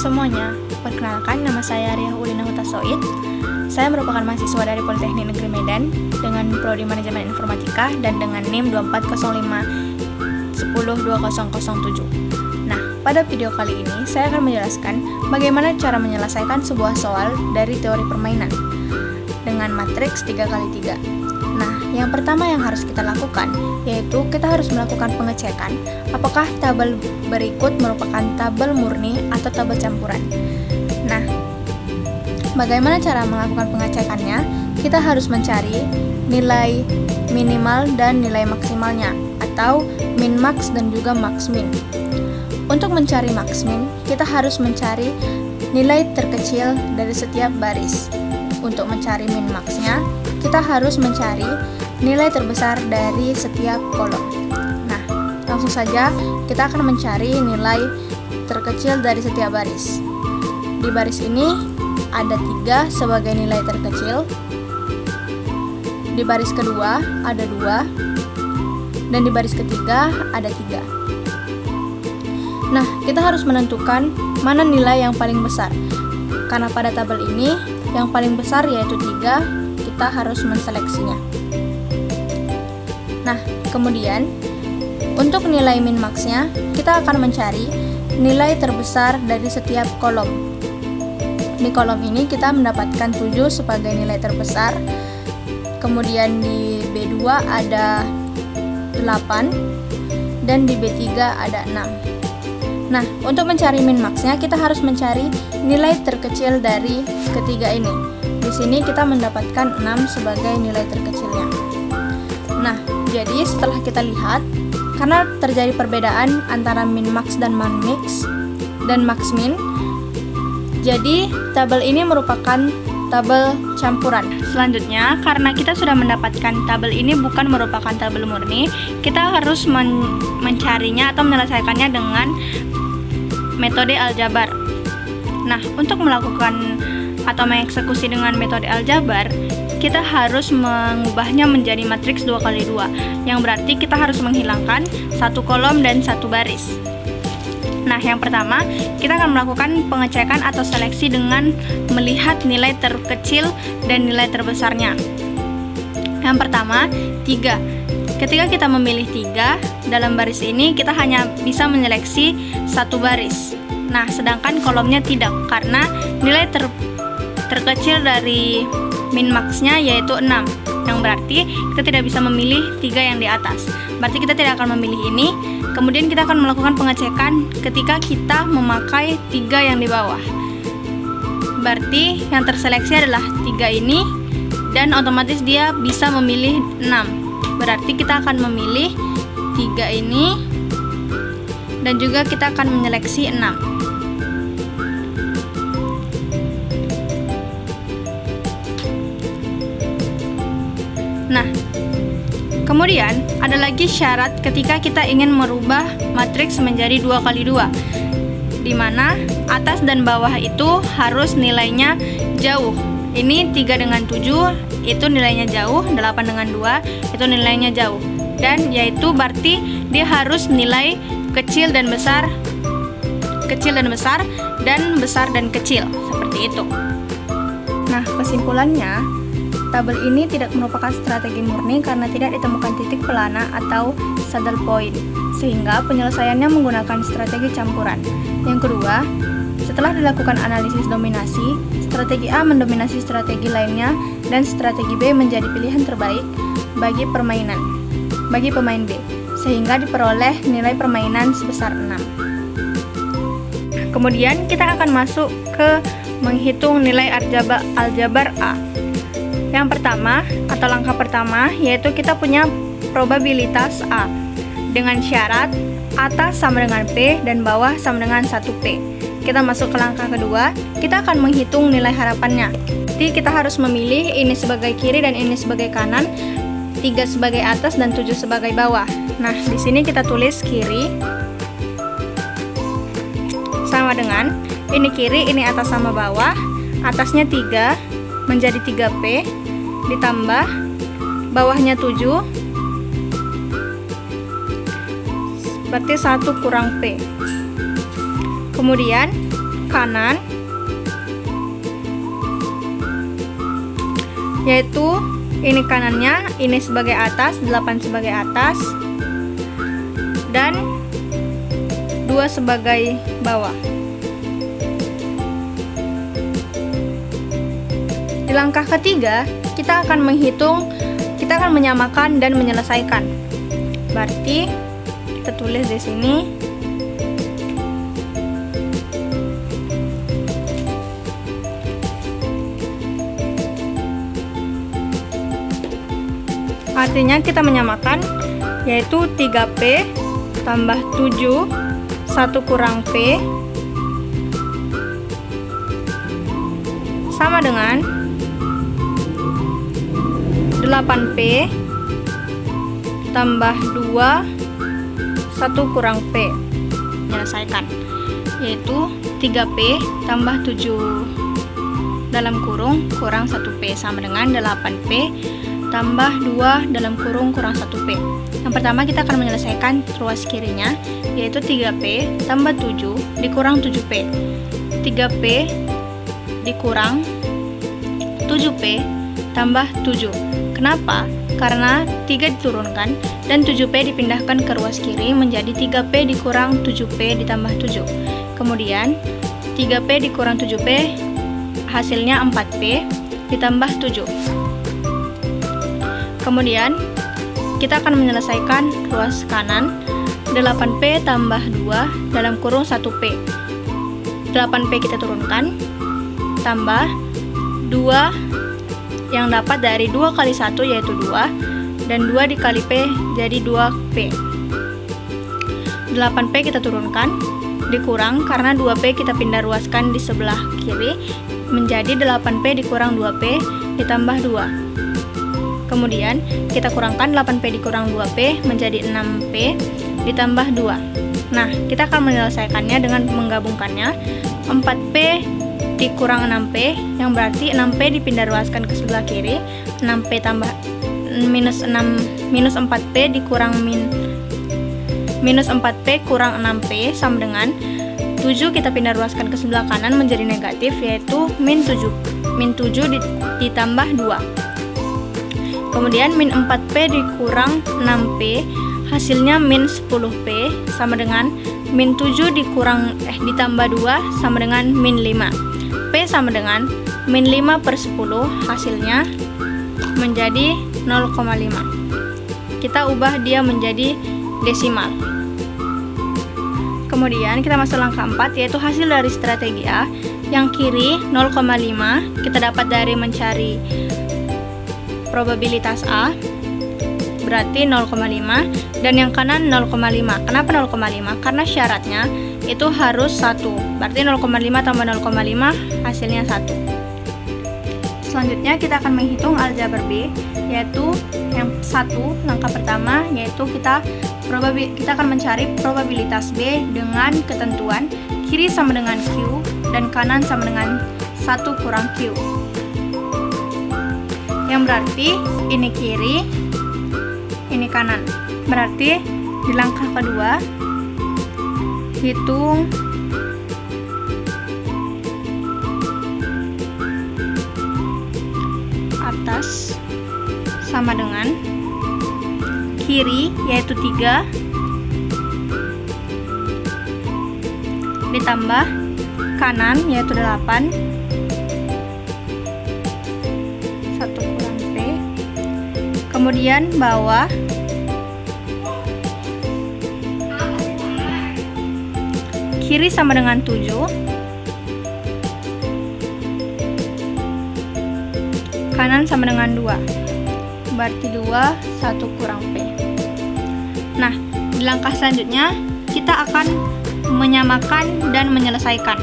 semuanya, perkenalkan nama saya Riah Ulina Hutasoid. Saya merupakan mahasiswa dari Politeknik Negeri Medan dengan Prodi Manajemen Informatika dan dengan NIM 2405102007. Nah, pada video kali ini saya akan menjelaskan bagaimana cara menyelesaikan sebuah soal dari teori permainan dengan matriks 3x3. Nah, yang pertama yang harus kita lakukan yaitu kita harus melakukan pengecekan apakah tabel berikut merupakan tabel murni atau tabel campuran. Nah, bagaimana cara melakukan pengecekannya? Kita harus mencari nilai minimal dan nilai maksimalnya atau min max dan juga max min. Untuk mencari max min, kita harus mencari nilai terkecil dari setiap baris. Untuk mencari min maxnya, kita harus mencari nilai terbesar dari setiap kolom. Nah, langsung saja kita akan mencari nilai terkecil dari setiap baris. Di baris ini ada 3 sebagai nilai terkecil. Di baris kedua ada 2. Dan di baris ketiga ada 3. Nah, kita harus menentukan mana nilai yang paling besar. Karena pada tabel ini yang paling besar yaitu 3, kita harus menseleksinya. Nah, kemudian untuk nilai min maxnya, kita akan mencari nilai terbesar dari setiap kolom. Di kolom ini kita mendapatkan 7 sebagai nilai terbesar. Kemudian di B2 ada 8 dan di B3 ada 6. Nah, untuk mencari min maxnya kita harus mencari nilai terkecil dari ketiga ini. Di sini kita mendapatkan 6 sebagai nilai terkecilnya. Nah, jadi setelah kita lihat, karena terjadi perbedaan antara min max dan max dan max min, jadi tabel ini merupakan tabel campuran. Selanjutnya, karena kita sudah mendapatkan tabel ini bukan merupakan tabel murni, kita harus mencarinya atau menyelesaikannya dengan metode aljabar. Nah, untuk melakukan atau mengeksekusi dengan metode aljabar, kita harus mengubahnya menjadi matriks 2x2, yang berarti kita harus menghilangkan 1 kolom dan 1 baris. Nah, yang pertama, kita akan melakukan pengecekan atau seleksi dengan melihat nilai terkecil dan nilai terbesarnya. Yang pertama, 3. Ketika kita memilih 3, dalam baris ini kita hanya bisa menyeleksi 1 baris. Nah, sedangkan kolomnya tidak, karena nilai terkecil dari min maxnya yaitu 6, yang berarti kita tidak bisa memilih 3 yang di atas. Berarti kita tidak akan memilih ini. Kemudian kita akan melakukan pengecekan ketika kita memakai 3 yang di bawah. Berarti yang terseleksi adalah 3 ini, dan otomatis dia bisa memilih 6. Berarti kita akan memilih 3 ini, dan juga kita akan menyeleksi 6. Nah, kemudian ada lagi syarat ketika kita ingin merubah matriks menjadi 2x2, di mana atas dan bawah itu harus nilainya jauh. Ini 3 dengan 7 itu nilainya jauh, 8 dengan 2 itu nilainya jauh. Dan yaitu berarti dia harus nilai kecil dan besar, dan besar dan kecil, seperti itu. Nah, kesimpulannya, tabel ini tidak merupakan strategi murni karena tidak ditemukan titik pelana atau saddle point, sehingga penyelesaiannya menggunakan strategi campuran. Yang kedua, setelah dilakukan analisis dominasi, strategi A mendominasi strategi lainnya dan strategi B menjadi pilihan terbaik bagi pemain B, sehingga diperoleh nilai permainan sebesar 6. Kemudian kita akan masuk ke menghitung nilai aljabar A. Yang pertama atau langkah pertama yaitu kita punya probabilitas A dengan syarat atas sama dengan P dan bawah sama dengan 1P. Kita masuk ke langkah kedua, kita akan menghitung nilai harapannya. Jadi kita harus memilih ini sebagai kiri dan ini sebagai kanan, 3 sebagai atas dan 7 sebagai bawah. Nah, di sini kita tulis kiri sama dengan ini kiri, ini atas sama bawah. Atasnya 3 menjadi 3P ditambah bawahnya 7, berarti 1 kurang P. Kemudian kanan, yaitu ini kanannya, ini sebagai atas, 8 sebagai atas, dan 2 sebagai bawah. Di langkah ketiga, kita akan menyamakan dan menyelesaikan. Berarti kita tulis di sini artinya kita menyamakan, yaitu 3P tambah 7 1 kurang P sama dengan 8P tambah 2 1 kurang P. Menyelesaikan, yaitu 3P tambah 7 dalam kurung kurang 1P sama dengan 8P tambah 2 dalam kurung kurang 1P. Yang pertama kita akan menyelesaikan ruas kirinya, yaitu 3P tambah 7 dikurang 7P. 3P dikurang 7P tambah 7. Kenapa? Karena 3 diturunkan dan 7P dipindahkan ke ruas kiri menjadi 3P dikurang 7P ditambah 7. Kemudian 3P dikurang 7P hasilnya 4P ditambah 7. Kemudian kita akan menyelesaikan ruas kanan, 8P tambah 2 dalam kurung 1P. 8P kita turunkan, tambah 2 yang dapat dari 2 kali 1 yaitu 2, dan 2 dikali P jadi 2P. 8P kita turunkan, dikurang karena 2P kita pindah ruaskan di sebelah kiri menjadi 8P dikurang 2P ditambah 2. Kemudian kita kurangkan 8P dikurang 2P menjadi 6P ditambah 2. Nah, kita akan menyelesaikannya dengan menggabungkannya. 4P dikurang 6P, yang berarti 6P dipindah ruaskan ke sebelah kiri. 6P tambah minus 4P dikurang minus 4P kurang 6P sama dengan 7 kita pindah ruaskan ke sebelah kanan menjadi negatif, yaitu min 7 ditambah 2. Kemudian min 4P dikurang 6P hasilnya min 10P sama dengan min 7 ditambah 2 sama dengan min 5. P sama dengan min 5 per 10, hasilnya menjadi 0,5. Kita ubah dia menjadi desimal. Kemudian kita masuk langkah 4, yaitu hasil dari strategi A. Yang kiri 0,5 kita dapat dari mencari probabilitas A, berarti 0,5, dan yang kanan 0,5. Kenapa 0,5? Karena syaratnya itu harus 1, berarti 0,5 tambah 0,5 hasilnya 1. Selanjutnya kita akan menghitung aljabar B, yaitu yang 1, langkah pertama, yaitu kita akan mencari probabilitas B dengan ketentuan kiri sama dengan Q dan kanan sama dengan 1 kurang Q, yang berarti ini kiri, ini kanan. Berarti di langkah kedua hitung atas sama dengan kiri, yaitu 3 ditambah kanan, yaitu 8, 1 kurang P. Kemudian bawah kiri sama dengan 7, kanan sama dengan 2, berarti 2, 1 kurang P. Nah, di langkah selanjutnya kita akan menyamakan dan menyelesaikan.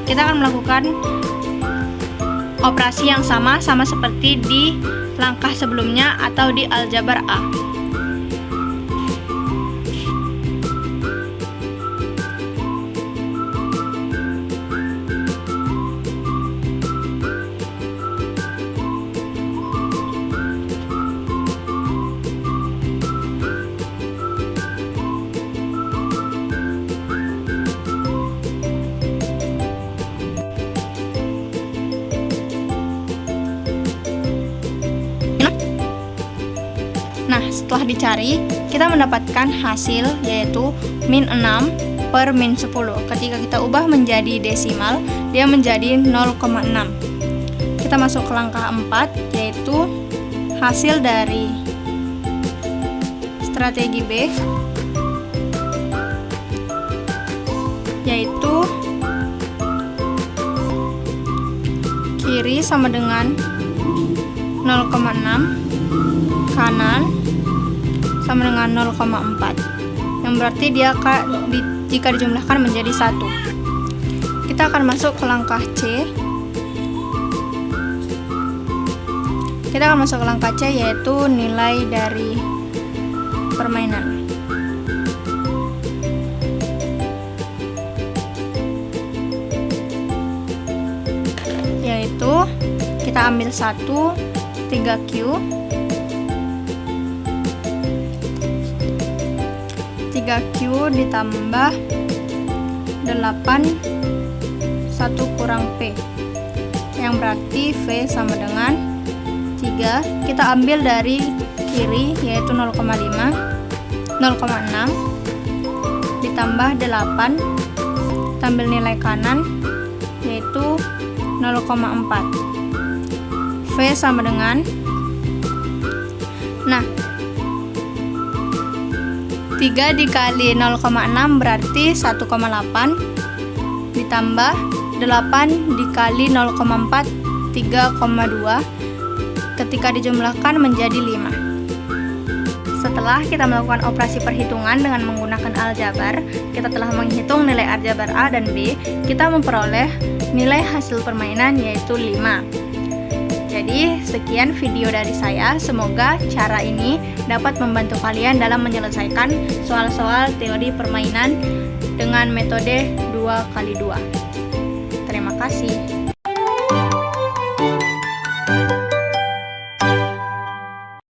Kita akan melakukan operasi yang sama seperti di langkah sebelumnya atau di aljabar A. setelah dicari, kita mendapatkan hasil yaitu min 6 per min 10. Ketika kita ubah menjadi desimal, dia menjadi 0,6. Kita masuk ke langkah 4, yaitu hasil dari strategi B, yaitu kiri sama dengan 0,6, kanan sama dengan 0,4, yang berarti dia jika dijumlahkan menjadi 1. Kita akan masuk ke langkah C. Yaitu nilai dari permainan. Yaitu kita ambil 1, 3Q, 3Q ditambah 8, 1 kurang P, yang berarti V sama dengan 3. Kita ambil dari kiri yaitu 0,6 ditambah 8, kita ambil nilai kanan yaitu 0,4. V sama dengan, nah 3 dikali 0,6 berarti 1,8 ditambah 8 dikali 0,4 3,2, ketika dijumlahkan menjadi 5. Setelah kita melakukan operasi perhitungan dengan menggunakan aljabar, kita telah menghitung nilai aljabar A dan B, kita memperoleh nilai hasil permainan yaitu 5. Jadi, sekian video dari saya. Semoga cara ini dapat membantu kalian dalam menyelesaikan soal-soal teori permainan dengan metode 2x2. Terima kasih.